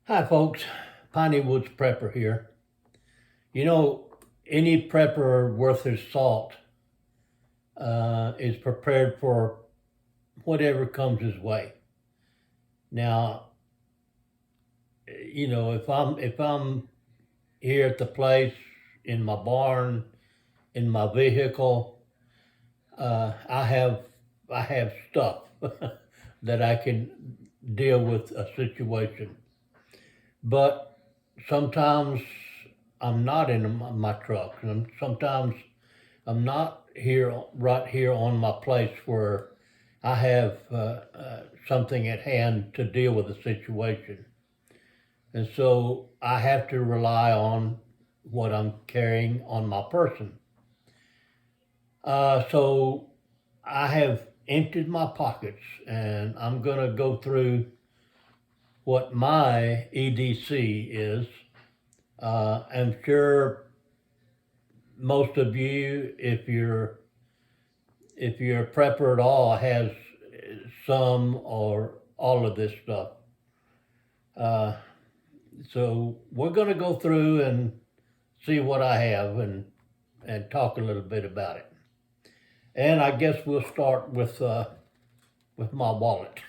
Hi, folks. Piney Woods Prepper here. You know, any prepper worth his salt is prepared for whatever comes his way. Now, if I'm here at the place, in my barn, in my vehicle, I have stuff that I can deal with a situation. But sometimes I'm not in my truck, and sometimes I'm not right here on my place where I have something at hand to deal with the situation. And so I have to rely on what I'm carrying on my person. So I have emptied my pockets and I'm going to go through what my EDC is. I'm sure most of you, if you're a prepper at all, has some or all of this stuff. Uh, so we're going to go through and see what I have and talk a little bit about it. And I guess we'll start with my wallet.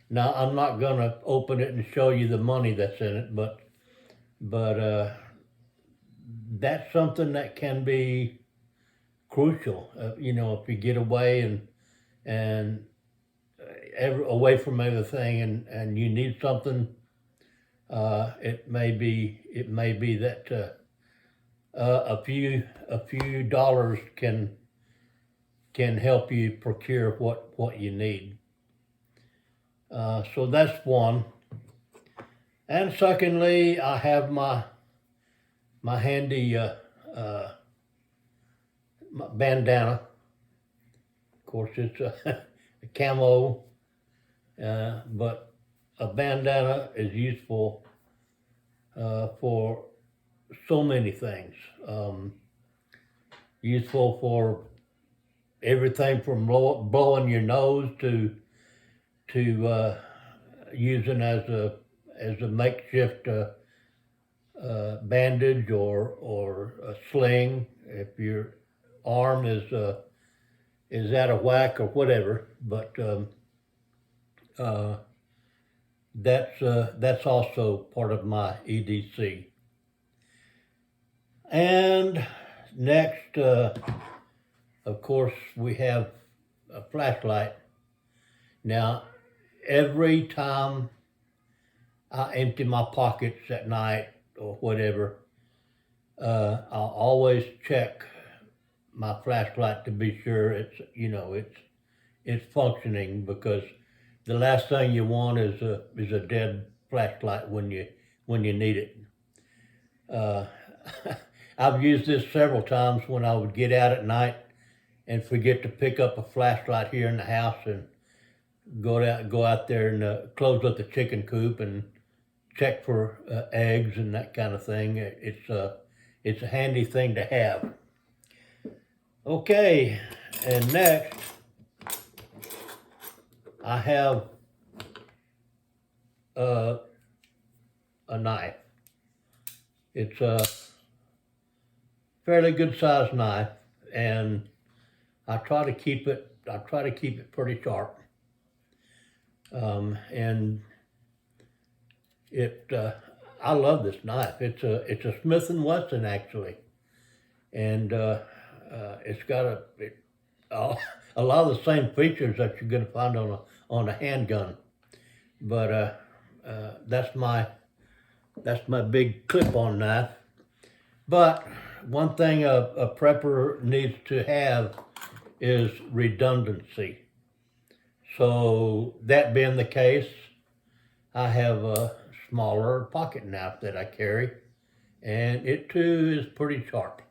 Now I'm not going to open it and show you the money that's in it, but that's something that can be crucial. If you get away and away from everything and you need something, it may be that a few dollars can help you procure what you need. So that's one. And secondly, I have my handy my bandana. Of course, it's a camo, but a bandana is useful for so many things. Useful for everything from blowing your nose to using as a makeshift bandage or a sling if your arm is out of whack or whatever. But uh, that's also part of my EDC. And next, of course, we have a flashlight. Now, every time I empty my pockets at night or whatever, I'll always check my flashlight to be sure it's functioning, because the last thing you want is a dead flashlight when you need it. Uh, I've used this several times when I would get out at night and forget to pick up a flashlight here in the house and go out there and close up the chicken coop and check for eggs and that kind of thing. It's a handy thing to have. Okay, and next I have uh, a knife. It's a fairly good sized knife, and I try to keep it pretty sharp. And it I love this knife. It's a Smith and Wesson, actually, and it's got a lot of the same features that you're going to find on a handgun. But that's my big clip-on knife. But one thing a prepper needs to have is redundancy. So that being the case, I have a smaller pocket knife that I carry, and it too is pretty sharp.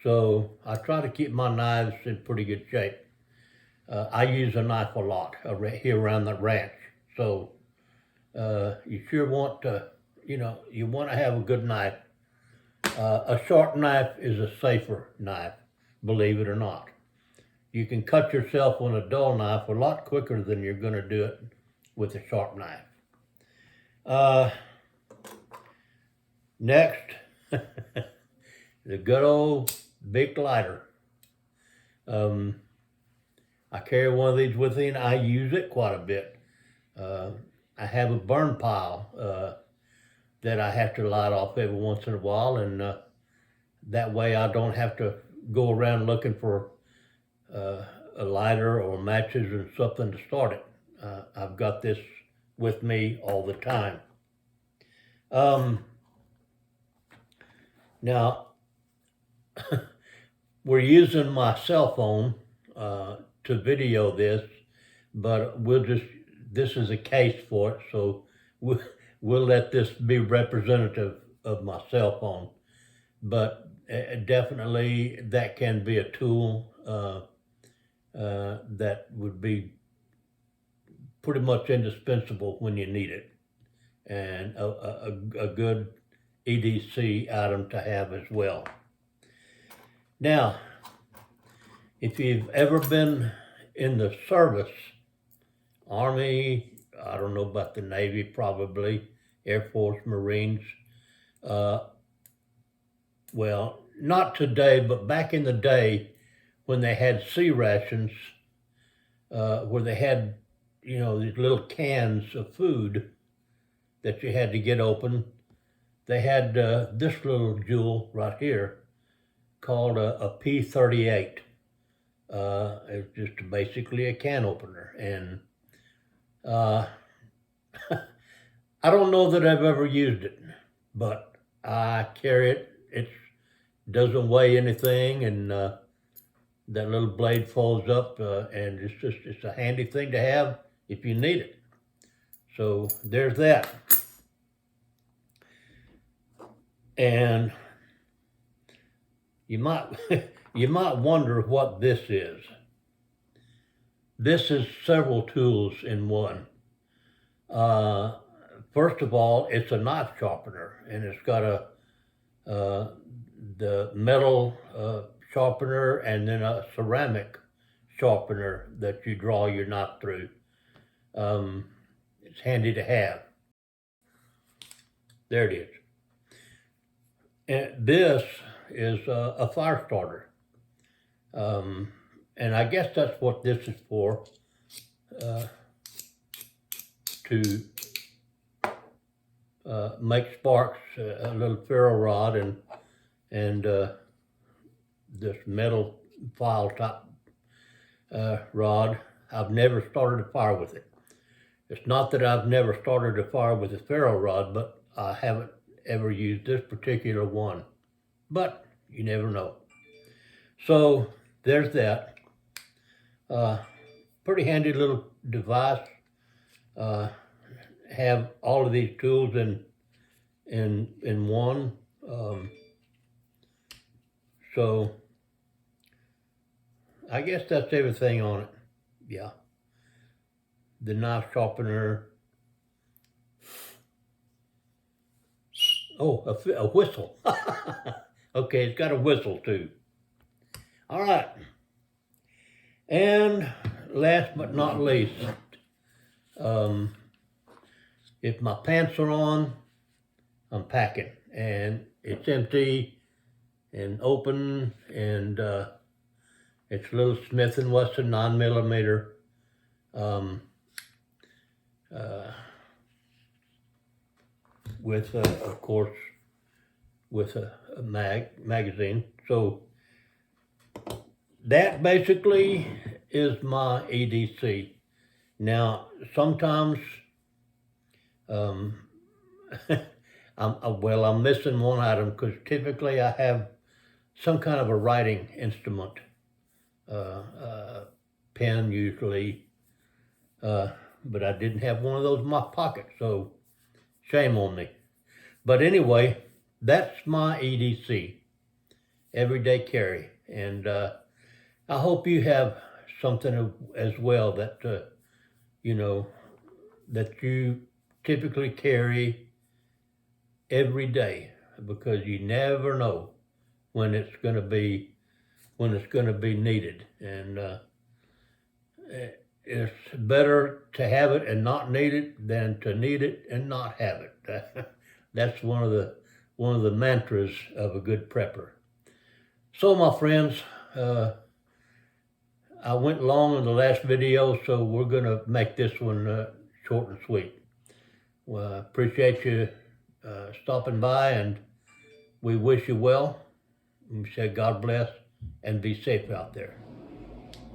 So I try to keep my knives in pretty good shape. I use a knife a lot here around the ranch. So you sure want to have a good knife. A sharp knife is a safer knife, believe it or not. You can cut yourself with a dull knife a lot quicker than you're going to do it with a sharp knife. Uh, Next, the good old big lighter. I carry one of these with me and I use it quite a bit. I have a burn pile that I have to light off every once in a while, and that way I don't have to go around looking for a lighter or matches and something to start it. I've got this with me all the time. Now, we're using my cell phone to video this, but this is a case for it, so we'll let this be representative of my cell phone. But definitely that can be a tool that would be pretty much indispensable when you need it, and a good EDC item to have as well. Now, if you've ever been in the service, Army, I don't know about the Navy, probably, Air Force, Marines, well, not today, but back in the day when they had sea rations, where they had, these little cans of food that you had to get open, they had this little jewel right here called a P38. It's just basically a can opener. And I don't know that I've ever used it, but I carry it. It doesn't weigh anything, and that little blade folds up, and it's a handy thing to have if you need it. So there's that. And you might you might wonder what this is. This is several tools in one. First of all, it's a knife sharpener, and it's got the metal sharpener and then a ceramic sharpener that you draw your knife through. It's handy to have. There it is. And this is a fire starter. And I guess that's what this is for, to make sparks, a little ferro rod and this metal file top rod. I've never started a fire with it. It's not that I've never started a fire with a ferro rod, but I haven't ever used this particular one. But you never know. So there's that. Pretty handy little device. Have all of these tools in one. So I guess that's everything on it. Yeah. The knife sharpener. Oh, a whistle. Okay, it's got a whistle too. All right. And last but not least, if my pants are on, I'm packing, and it's empty and open, and it's a little Smith & Wesson 9mm. With, of course, with a magazine. So that basically is my EDC. Now, sometimes I'm missing one item, because typically I have some kind of a writing instrument, pen usually, but I didn't have one of those in my pocket, so shame on me. But anyway, that's my EDC, everyday carry. And I hope you have something as well that, that you typically carry every day, because you never know when it's going to be needed. And it's better to have it and not need it than to need it and not have it. That's one of the mantras of a good prepper. So my friends, I went long in the last video, so we're gonna make this one short and sweet. Well, I appreciate you stopping by, and we wish you well. We say God bless and be safe out there.